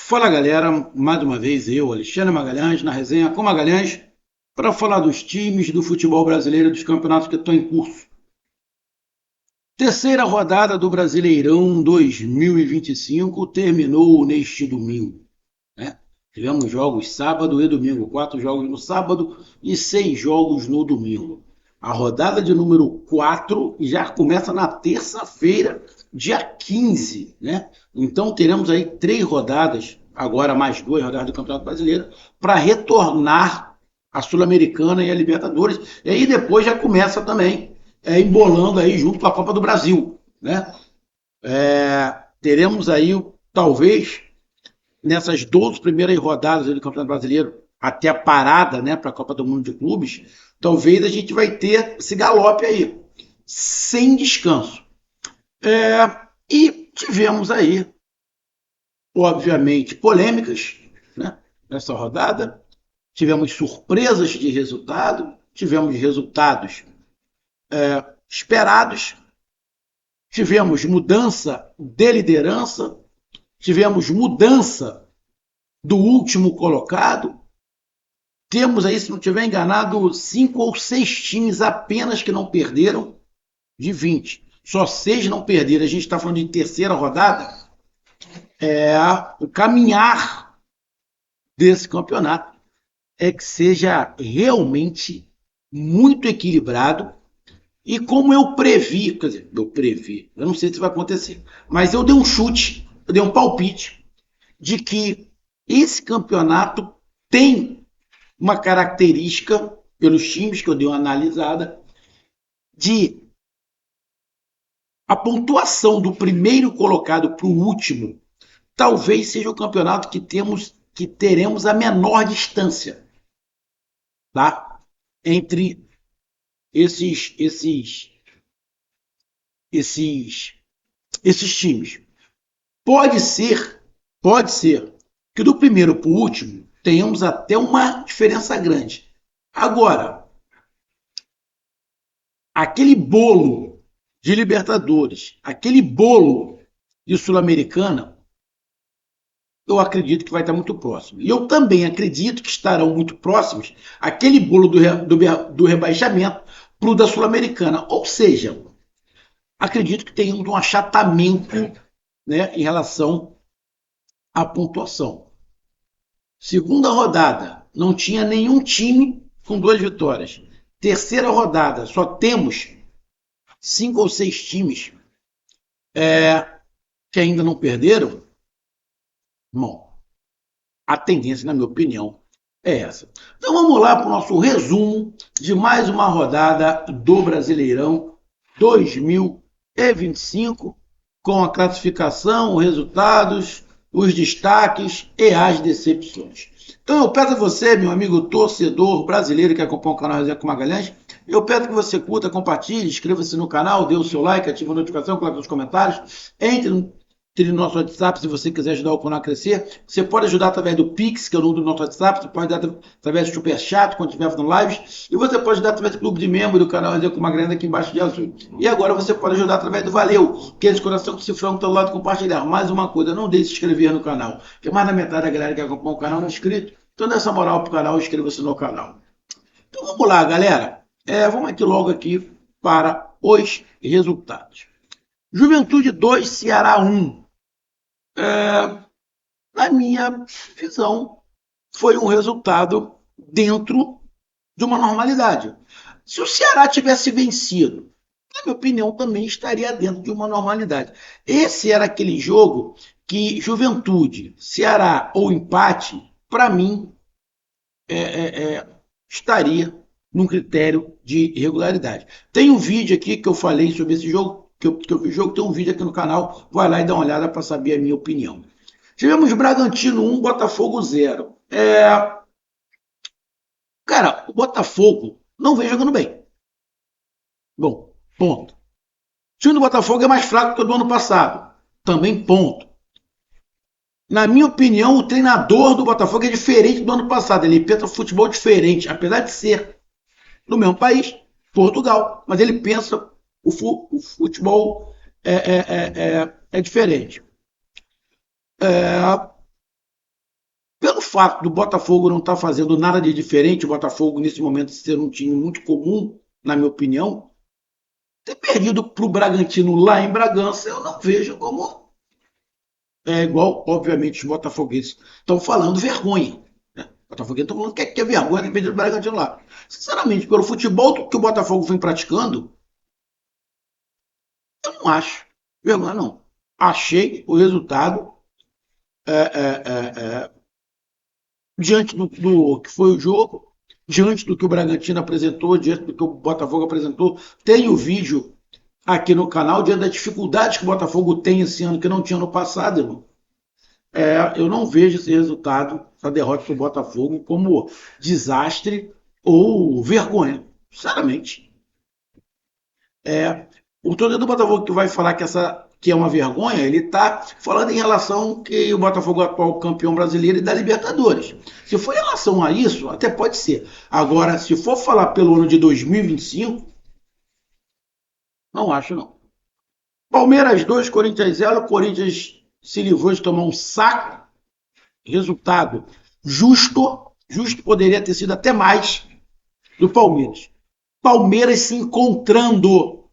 Fala galera, mais uma vez eu, Alexandre Magalhães, na resenha com Magalhães, para falar dos times do futebol brasileiro e dos campeonatos que estão em curso. Terceira rodada do Brasileirão 2025 terminou neste domingo, né? Tivemos jogos sábado e domingo, 4 jogos no sábado e 6 jogos no domingo. A rodada de número 4 já começa na terça-feira, dia 15, né? Então teremos aí 3 rodadas, agora mais 2 rodadas do Campeonato Brasileiro, para retornar a Sul-Americana e a Libertadores. E aí depois já começa também embolando aí junto com a Copa do Brasil, né? Teremos aí, talvez, nessas 12 primeiras rodadas do Campeonato Brasileiro, até a parada, né, para a Copa do Mundo de Clubes, talvez a gente vai ter esse galope aí, sem descanso. E tivemos aí, obviamente, polêmicas, né, nessa rodada, tivemos surpresas de resultado, tivemos resultados esperados, tivemos mudança de liderança, tivemos mudança do último colocado. Temos aí, se não estiver enganado, 5 ou 6 times apenas que não perderam de 20. Só 6 não perderam. A gente está falando de terceira rodada. O caminhar desse campeonato é que seja realmente muito equilibrado. E como eu previ, quer dizer, eu não sei se vai acontecer, mas eu dei um chute, eu dei um palpite de que esse campeonato tem uma característica, pelos times que eu dei uma analisada, de a pontuação do primeiro colocado para o último talvez seja o campeonato que teremos a menor distância, tá? Entre esses esses esses esses times. Pode ser, pode ser que do primeiro para o último tenhamos até uma diferença grande. Agora, aquele bolo de Libertadores, aquele bolo de Sul-Americana, eu acredito que vai estar muito próximo. E eu também acredito que estarão muito próximos aquele bolo do rebaixamento para o da Sul-Americana. Ou seja, acredito que tenhamos um achatamento, né, em relação à pontuação. Segunda rodada, não tinha nenhum time com 2 vitórias. Terceira rodada, só temos 5 ou 6 times que ainda não perderam. Bom, a tendência, na minha opinião, é essa. Então vamos lá para o nosso resumo de mais uma rodada do Brasileirão 2025, com a classificação, os resultados, os destaques e as decepções. Então eu peço a você, meu amigo torcedor brasileiro que acompanha o canal Resenha com Magalhães, eu peço que você curta, compartilhe, inscreva-se no canal, dê o seu like, ative a notificação, coloque nos comentários, entre no nosso WhatsApp se você quiser ajudar o canal a crescer. Você pode ajudar através do Pix, que é o número do nosso WhatsApp, você pode ajudar através do Superchat, quando estiver fazendo lives, e você pode ajudar através do clube de membro do canal Resenha com Magalhães aqui embaixo de azul. E agora você pode ajudar através do Valeu, que é esse coração com cifrão que está do lado de compartilhar. Mais uma coisa, não deixe de se inscrever no canal, porque mais da metade da galera que acompanha o canal não é inscrito. Então dê essa moral pro canal, inscreva-se no canal. Então vamos lá, galera. Vamos aqui logo aqui para os resultados. Juventude 2, Ceará 1. Na minha visão, foi um resultado dentro de uma normalidade. Se o Ceará tivesse vencido, na minha opinião, também estaria dentro de uma normalidade. Esse era aquele jogo que Juventude, Ceará ou empate, para mim, estaria num critério de irregularidade. Tem um vídeo aqui que eu falei sobre esse jogo, que eu vi o jogo, tem um vídeo aqui no canal, vai lá e dá uma olhada para saber a minha opinião. Tivemos Bragantino 1, Botafogo 0. Cara, o Botafogo não vem jogando bem. Bom, ponto. O time do Botafogo é mais fraco que o do ano passado. Também ponto. Na minha opinião, o treinador do Botafogo é diferente do ano passado. Ele pensa futebol diferente, apesar de ser no mesmo país, Portugal. Mas ele pensa o futebol é diferente. fato do Botafogo não estar fazendo nada de diferente, o Botafogo nesse momento ser um time muito comum, na minha opinião, ter perdido para o Bragantino lá em Bragança, eu não vejo como igual, obviamente, os botafoguenses estão falando vergonha. Né? Os botafoguenses estão falando que é vergonha ter perdido o Bragantino lá. Sinceramente, pelo futebol que o Botafogo vem praticando, eu não acho vergonha, não. Achei o resultado é, é, é, diante do que foi o jogo, diante do que o Bragantino apresentou, diante do que o Botafogo apresentou. Tem o vídeo aqui no canal, diante das dificuldades que o Botafogo tem esse ano, que não tinha no passado, irmão. Eu não vejo esse resultado, essa derrota para o Botafogo, como desastre ou vergonha, sinceramente. O torcedor do Botafogo que vai falar que é uma vergonha, ele está falando em relação que o Botafogo é o atual campeão brasileiro e da Libertadores. Se for em relação a isso, até pode ser. Agora, se for falar pelo ano de 2025, não acho não. Palmeiras 2, Corinthians 0. Corinthians se livrou de tomar um saco. Resultado justo, justo poderia ter sido até mais do Palmeiras. Palmeiras se encontrando.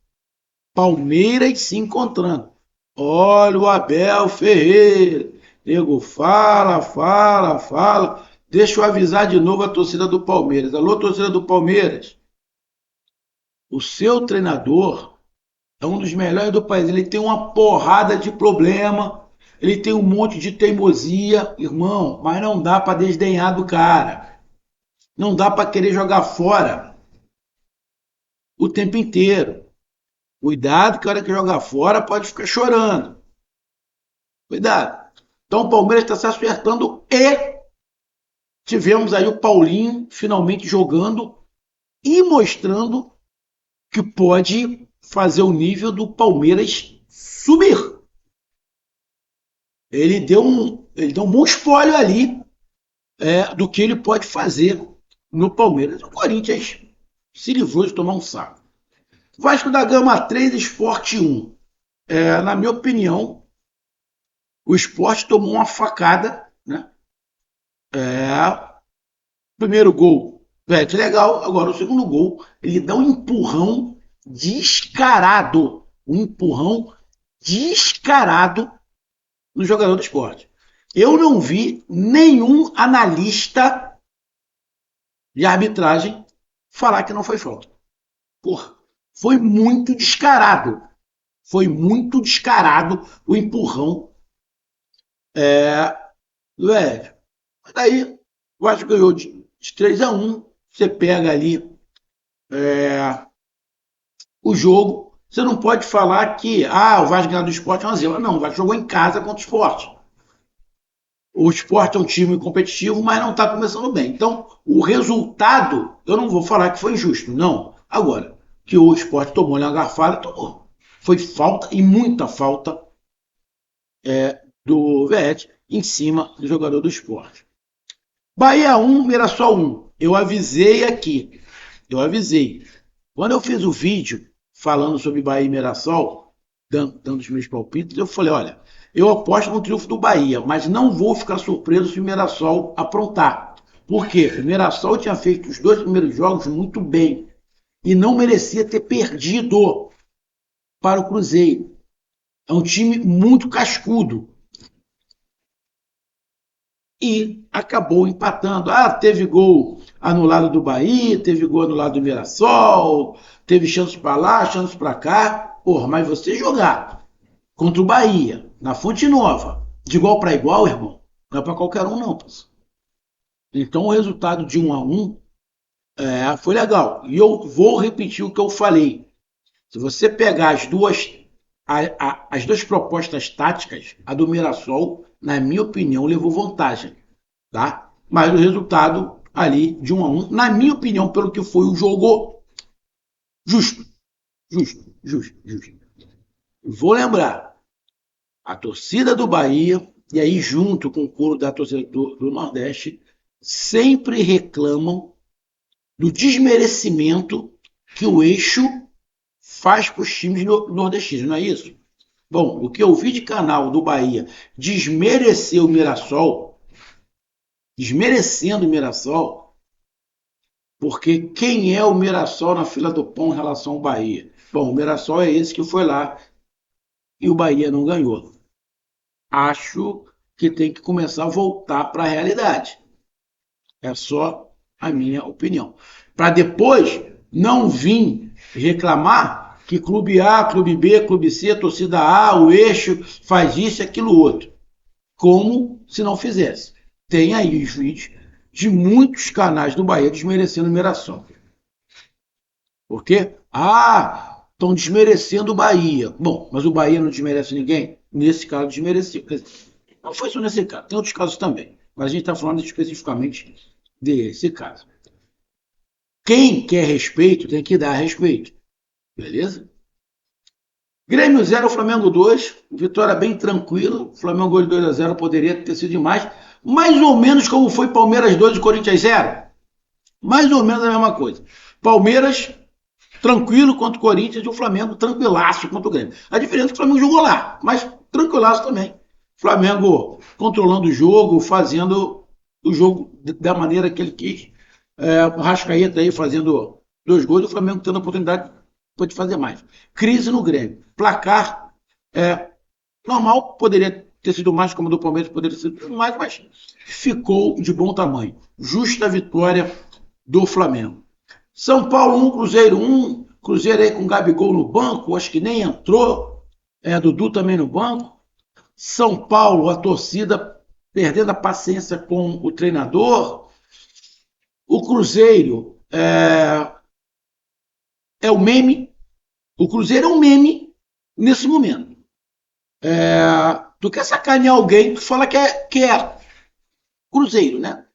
Palmeiras se encontrando. Olha o Abel Ferreira. Nego, fala, fala, fala. Deixa eu avisar de novo a torcida do Palmeiras. Alô, torcida do Palmeiras. O seu treinador é um dos melhores do país. Ele tem uma porrada de problema. Ele tem um monte de teimosia, irmão, mas não dá para desdenhar do cara. Não dá para querer jogar fora o tempo inteiro. Cuidado que a hora que jogar fora pode ficar chorando. Cuidado. Então o Palmeiras está se acertando e tivemos aí o Paulinho finalmente jogando e mostrando que pode fazer o nível do Palmeiras subir. Ele deu um bom spoiler ali do que ele pode fazer no Palmeiras. O Corinthians se livrou de tomar um saco. Vasco da Gama 3, Sport 1. Na minha opinião, o Sport tomou uma facada, né? Primeiro gol, que legal. Agora, o segundo gol, ele dá um empurrão descarado. Um empurrão descarado no jogador do Sport. Eu não vi nenhum analista de arbitragem falar que não foi falta. Porra, foi muito descarado. Foi muito descarado o empurrão do Hélio. Mas daí, o Vasco ganhou de 3-1. Você pega ali o jogo. Você não pode falar que o Vasco ganhou do Sport é uma zebra. Não, o Vasco jogou em casa contra o Sport. O Sport é um time competitivo, mas não está começando bem. Então, o resultado, eu não vou falar que foi injusto, não. Agora, que o Sport tomou uma garfada, tomou. Foi falta e muita falta do Vete em cima do jogador do Sport. Bahia 1, Mirassol 1. Eu avisei aqui. Quando eu fiz o vídeo falando sobre Bahia e Mirassol, dando os meus palpites, eu falei, olha, eu aposto no triunfo do Bahia, mas não vou ficar surpreso se o Mirassol aprontar. Por quê? O Mirassol tinha feito os 2 primeiros jogos muito bem e não merecia ter perdido para o Cruzeiro. É um time muito cascudo. E acabou empatando. Teve gol anulado do Bahia, teve gol anulado do Mirassol, teve chance para lá, chance para cá. Porra, mas você jogar contra o Bahia, na Fonte Nova, de igual para igual, irmão, não é para qualquer um, não. Então o resultado de 1-1 foi legal. E eu vou repetir o que eu falei. Se você pegar as duas propostas táticas, a do Mirassol, na minha opinião, levou vantagem. Tá? Mas o resultado ali de 1-1, na minha opinião, pelo que foi o jogo, justo. Vou lembrar, a torcida do Bahia, e aí junto com o coro da torcida do Nordeste, sempre reclamam do desmerecimento que o eixo faz para os times nordestinos, não é isso? Bom, o que eu vi de canal do Bahia desmerecer o Mirassol, desmerecendo o Mirassol, porque quem é o Mirassol na fila do pão em relação ao Bahia? Bom, o Mirassol é esse que foi lá e o Bahia não ganhou. Acho que tem que começar a voltar para a realidade. É só a minha opinião. Para depois não vir reclamar que clube A, clube B, clube C, torcida A, o eixo faz isso e aquilo outro. Como se não fizesse. Tem aí os vídeos de muitos canais do Bahia desmerecendo o Mirassol. Por quê? Ah, estão desmerecendo o Bahia. Bom, mas o Bahia não desmerece ninguém? Nesse caso, desmereceu. Não foi só nesse caso, tem outros casos também. Mas a gente está falando especificamente desse caso. Quem quer respeito tem que dar respeito. Beleza? Grêmio 0, Flamengo 2. Vitória bem tranquila. Flamengo gol de 2-0 poderia ter sido demais. Mais ou menos como foi Palmeiras 2 e Corinthians 0. Mais ou menos a mesma coisa. Palmeiras tranquilo contra o Corinthians e o Flamengo tranquilaço contra o Grêmio. A diferença é que o Flamengo jogou lá, mas tranquilaço também. Flamengo controlando o jogo, fazendo o jogo da maneira que ele quis. O Rascaeta aí fazendo 2 gols, o Flamengo tendo a oportunidade de fazer mais. Crise no Grêmio. Placar normal, poderia ter sido mais, como o do Palmeiras poderia ter sido mais, mas ficou de bom tamanho. Justa vitória do Flamengo. São Paulo 1, Cruzeiro 1. Cruzeiro aí com Gabigol no banco, acho que nem entrou. Dudu também no banco. São Paulo, a torcida perdendo a paciência com o treinador. O Cruzeiro é o meme. O Cruzeiro é um meme nesse momento. Tu quer sacanear alguém, tu fala que é Cruzeiro, né?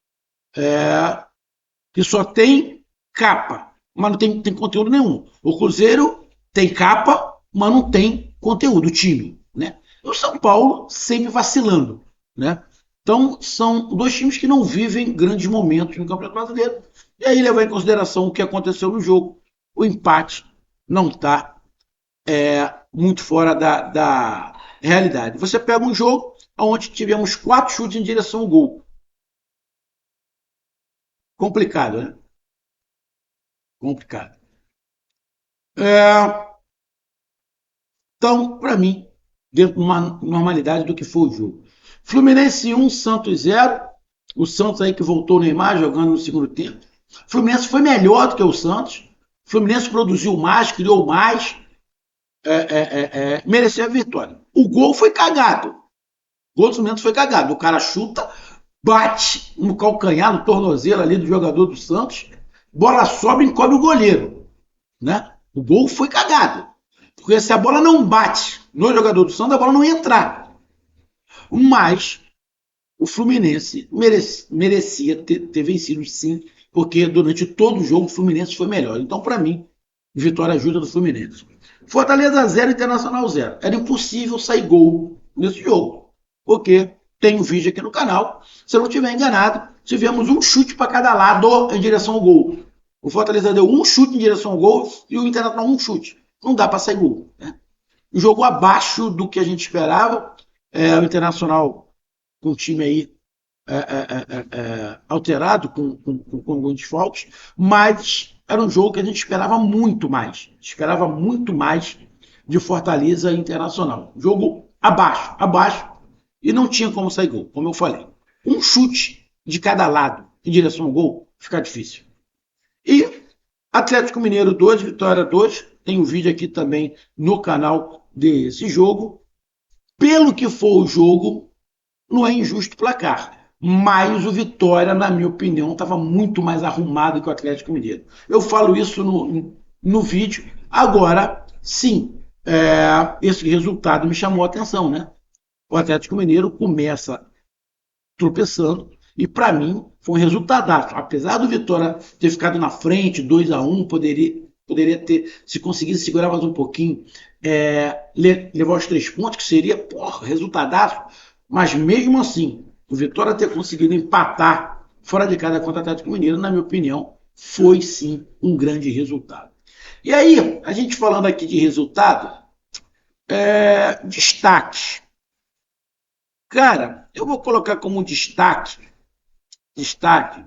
Que só tem capa, mas não tem conteúdo nenhum. O Cruzeiro tem capa, mas não tem conteúdo, o time, né? O São Paulo sempre vacilando, né? Então, são 2 times que não vivem grandes momentos no Campeonato Brasileiro. E aí, levar em consideração o que aconteceu no jogo, o empate não está muito fora da realidade. Você pega um jogo onde tivemos 4 chutes em direção ao gol. Complicado, né? Complicado. Então, para mim, dentro de uma normalidade do que foi o jogo. Fluminense 1, Santos 0. O Santos aí que voltou no Neymar jogando no segundo tempo. O Fluminense foi melhor do que o Santos. O Fluminense produziu mais, criou mais. Mereceu a vitória. O gol foi cagado. O gol do Fluminense foi cagado. O cara chuta, bate no calcanhar, no tornozelo ali do jogador do Santos. Bola sobe e encobre o goleiro. Né? O gol foi cagado. Porque se a bola não bate no jogador do Santos, a bola não ia entrar. Mas o Fluminense merecia ter vencido, sim, porque durante todo o jogo o Fluminense foi melhor. Então, para mim, vitória ajuda do Fluminense. Fortaleza 0, Internacional 0. Era impossível sair gol nesse jogo, porque tem um vídeo aqui no canal. Se eu não estiver enganado, tivemos um chute para cada lado em direção ao gol. O Fortaleza deu um chute em direção ao gol e o Internacional um chute. Não dá para sair gol. Né? Jogou abaixo do que a gente esperava. O Internacional com o time aí alterado, com alguns desfalques, mas era um jogo que a gente esperava muito mais. Esperava muito mais de Fortaleza Internacional. Jogo abaixo, e não tinha como sair gol, como eu falei. Um chute de cada lado em direção ao gol fica difícil. E Atlético Mineiro 2, Vitória 2. Tem um vídeo aqui também no canal desse jogo. Pelo que for o jogo, não é injusto o placar. Mas o Vitória, na minha opinião, estava muito mais arrumado que o Atlético Mineiro. Eu falo isso no vídeo. Agora, sim, esse resultado me chamou a atenção, né? O Atlético Mineiro começa tropeçando e, para mim, foi um resultado. Apesar do Vitória ter ficado na frente, 2-1, poderia ter, se conseguisse segurar mais um pouquinho, levar os 3 pontos, que seria, resultadaço. Mas mesmo assim, o Vitória ter conseguido empatar fora de casa contra o Atlético Mineiro, na minha opinião, foi sim um grande resultado. E aí, a gente falando aqui de resultado, destaques. Cara, eu vou colocar como destaque destaque.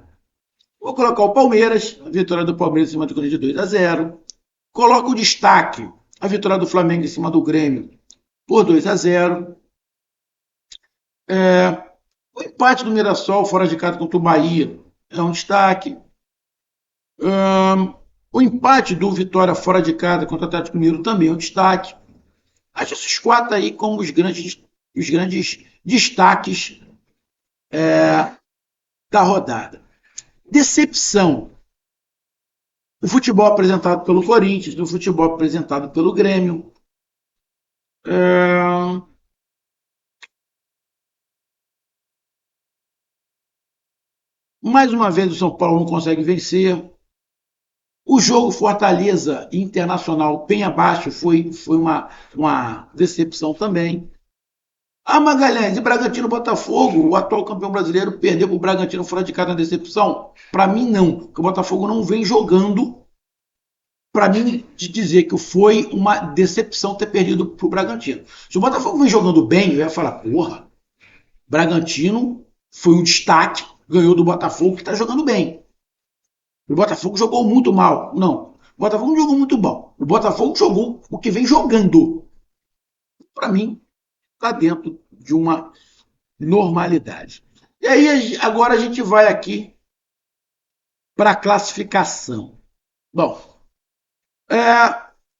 Vou colocar o Palmeiras, a vitória do Palmeiras em cima do Corinthians de 2-0. Coloco o destaque, a vitória do Flamengo em cima do Grêmio por 2-0. O empate do Mirassol fora de casa contra o Bahia é um destaque. O empate do Vitória fora de casa contra o Atlético Mineiro também é um destaque. Acho esses quatro aí como os grandes destaques da rodada. Decepção. O futebol apresentado pelo Corinthians, o futebol apresentado pelo Grêmio. Mais uma vez o São Paulo não consegue vencer. O jogo Fortaleza Internacional bem abaixo foi uma decepção também. Ah, Magalhães, e Bragantino Botafogo, o atual campeão brasileiro, perdeu para o Bragantino fora de casa na decepção? Para mim, não, porque o Botafogo não vem jogando. Para mim, de dizer que foi uma decepção ter perdido para o Bragantino. Se o Botafogo vem jogando bem, eu ia falar, porra, Bragantino foi um destaque, ganhou do Botafogo que está jogando bem. O Botafogo jogou muito mal. Não, o Botafogo não jogou muito mal. O Botafogo jogou o que vem jogando. Para mim, está dentro de uma normalidade. E aí, agora a gente vai aqui para a classificação. Bom,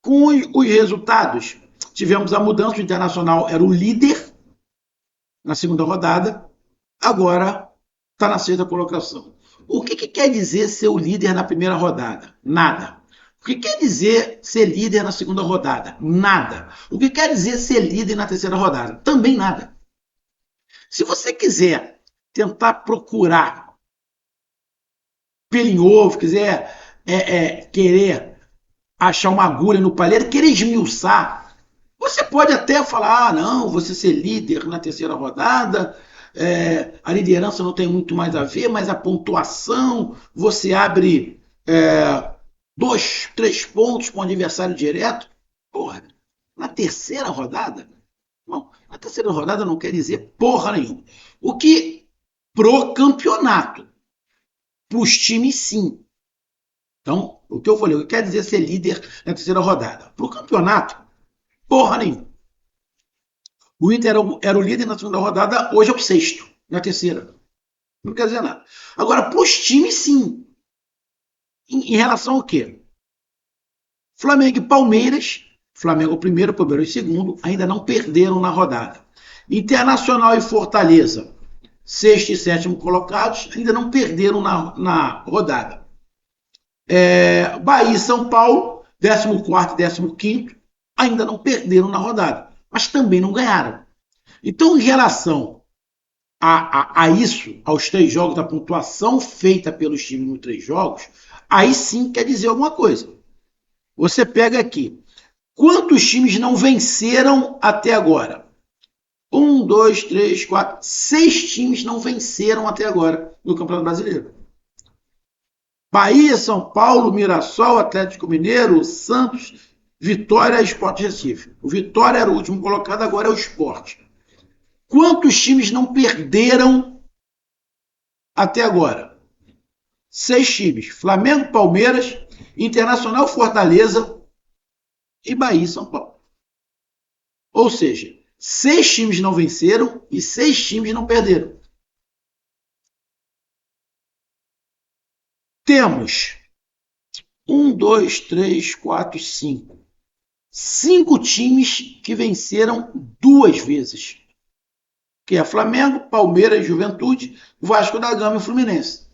com os resultados, tivemos a mudança. O Internacional era o líder na segunda rodada, agora está na sexta colocação. O que quer dizer ser o líder na primeira rodada? Nada. O que quer dizer ser líder na segunda rodada? Nada. O que quer dizer ser líder na terceira rodada? Também nada. Se você quiser tentar procurar pelo em ovo, quiser querer achar uma agulha no palheiro, querer esmiuçar, você pode até falar, não, você ser líder na terceira rodada, a liderança não tem muito mais a ver, mas a pontuação, você abre 2, 3 pontos para um adversário direto. Porra, na terceira rodada? Não, na terceira rodada não quer dizer porra nenhuma. O que pro campeonato, pros times sim. Então, o que eu falei, o que quer dizer ser líder na terceira rodada? Pro campeonato, porra nenhuma. O Inter era o líder na segunda rodada, hoje é o sexto, na terceira. Não quer dizer nada. Agora, para os times, sim. Em relação ao quê? Flamengo e Palmeiras, Flamengo primeiro, Palmeiras segundo, ainda não perderam na rodada. Internacional e Fortaleza, sexto e sétimo colocados, ainda não perderam na rodada. Bahia e São Paulo, 14º e 15º, ainda não perderam na rodada, mas também não ganharam. Então, em relação a isso, aos 3 jogos, da pontuação feita pelos times nos 3 jogos, aí sim quer dizer alguma coisa. Você pega aqui, quantos times não venceram até agora? 1, 2, 3, 4, 6 times não venceram até agora no Campeonato Brasileiro. Bahia, São Paulo, Mirassol, Atlético Mineiro, Santos, Vitória e Sport Recife. O Vitória era o último colocado, agora é o Sport. Quantos times não perderam até agora? 6 times. Flamengo, Palmeiras, Internacional, Fortaleza e Bahia e São Paulo. Ou seja, 6 times não venceram e 6 times não perderam. Temos 1, 2, 3, 4, 5. 5 times que venceram 2 vezes. Que é Flamengo, Palmeiras, Juventude, Vasco da Gama e Fluminense.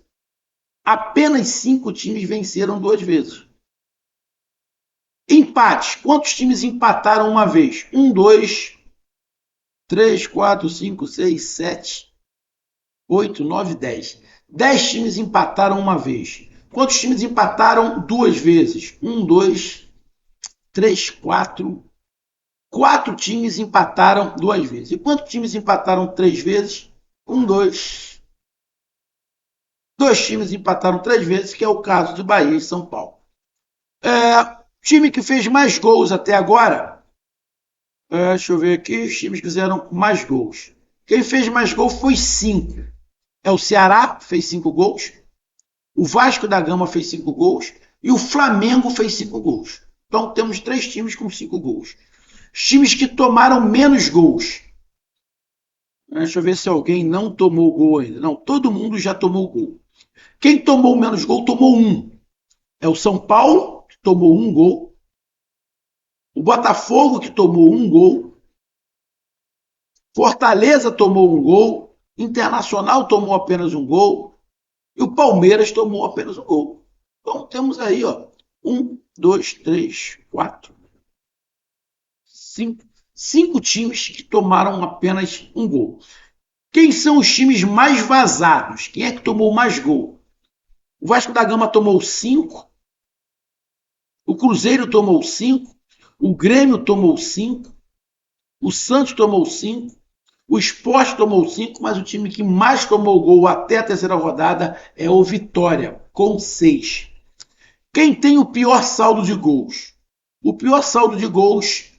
Apenas 5 times venceram 2 vezes. Empates. Quantos times empataram uma vez? 1, 2, 3, 4, 5, 6, 7, 8, 9, 10. 10 times empataram uma vez. Quantos times empataram 2 vezes? 1, 2, 3, 4. 4 times empataram 2 vezes. E quantos times empataram 3 vezes? 1, 2. 2 times empataram 3 vezes, que é o caso de Bahia e São Paulo. Time que fez mais gols até agora. Deixa eu ver aqui. Os times que fizeram mais gols. Quem fez mais gols foi 5. é o Ceará, fez 5 gols, o Vasco da Gama fez 5 gols e o Flamengo fez 5 gols. Então temos 3 times com 5 gols. Os times que tomaram menos gols. Deixa eu ver se alguém não tomou gol ainda. Não, todo mundo já tomou gol. Quem tomou menos gol tomou um. É o São Paulo, que tomou um gol. O Botafogo, que tomou um gol. Fortaleza tomou um gol. Internacional tomou apenas um gol. E o Palmeiras tomou apenas um gol. Então temos aí, ó, 1, 2, 3, 4, 5. 5 times que tomaram apenas um gol. Quem são os times mais vazados? Quem é que tomou mais gol? O Vasco da Gama tomou 5. O Cruzeiro tomou 5. O Grêmio tomou 5. O Santos tomou 5. O Sport tomou 5, mas o time que mais tomou gol até a terceira rodada é o Vitória, com 6. Quem tem o pior saldo de gols? O pior saldo de gols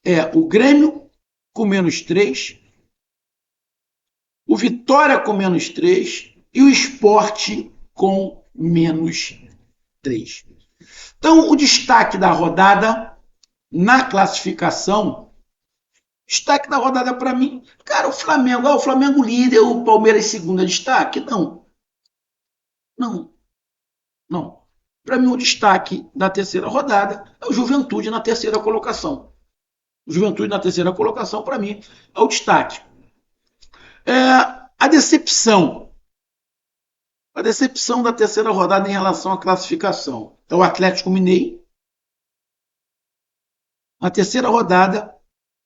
é o Grêmio, com menos 3, o Vitória com menos 3 e o Sport com menos 3. Então, o destaque da rodada na classificação, destaque da rodada para mim, cara, o Flamengo líder, o Palmeiras segundo, é destaque? Não. Não. Não. Para mim, o destaque da terceira rodada é o Juventude na terceira colocação. O Juventude na terceira colocação, para mim, é o destaque. A decepção. A decepção da terceira rodada em relação à classificação é o Atlético Mineiro. Na terceira rodada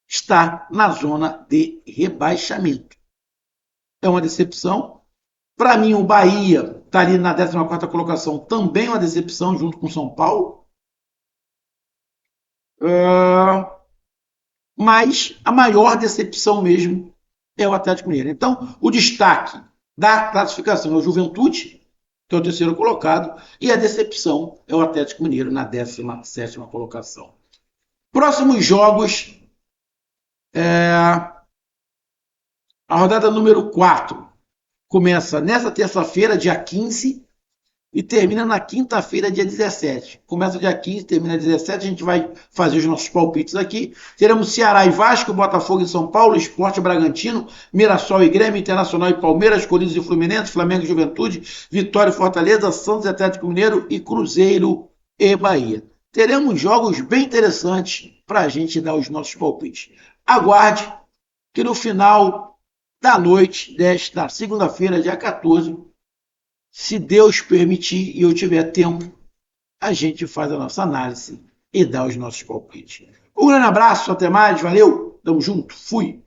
está na zona de rebaixamento. É uma decepção. Para mim, o Bahia está ali na 14ª colocação, também uma decepção, junto com o São Paulo. Mas a maior decepção mesmo é o Atlético Mineiro. Então, o destaque da classificação é o Juventude, que é o terceiro colocado, e a decepção é o Atlético Mineiro na 17ª colocação. Próximos jogos, a rodada número 4 começa nessa terça-feira, dia 15, e termina na quinta-feira, dia 17. Começa dia 15, termina dia 17, a gente vai fazer os nossos palpites aqui. Teremos Ceará e Vasco, Botafogo e São Paulo, Sport e Bragantino, Mirassol e Grêmio, Internacional e Palmeiras, Corinthians e Fluminense, Flamengo e Juventude, Vitória e Fortaleza, Santos e Atlético Mineiro e Cruzeiro e Bahia. Teremos jogos bem interessantes para a gente dar os nossos palpites. Aguarde que no final da noite desta segunda-feira, dia 14, se Deus permitir e eu tiver tempo, a gente faz a nossa análise e dá os nossos palpites. Um grande abraço, até mais, valeu, tamo junto, fui!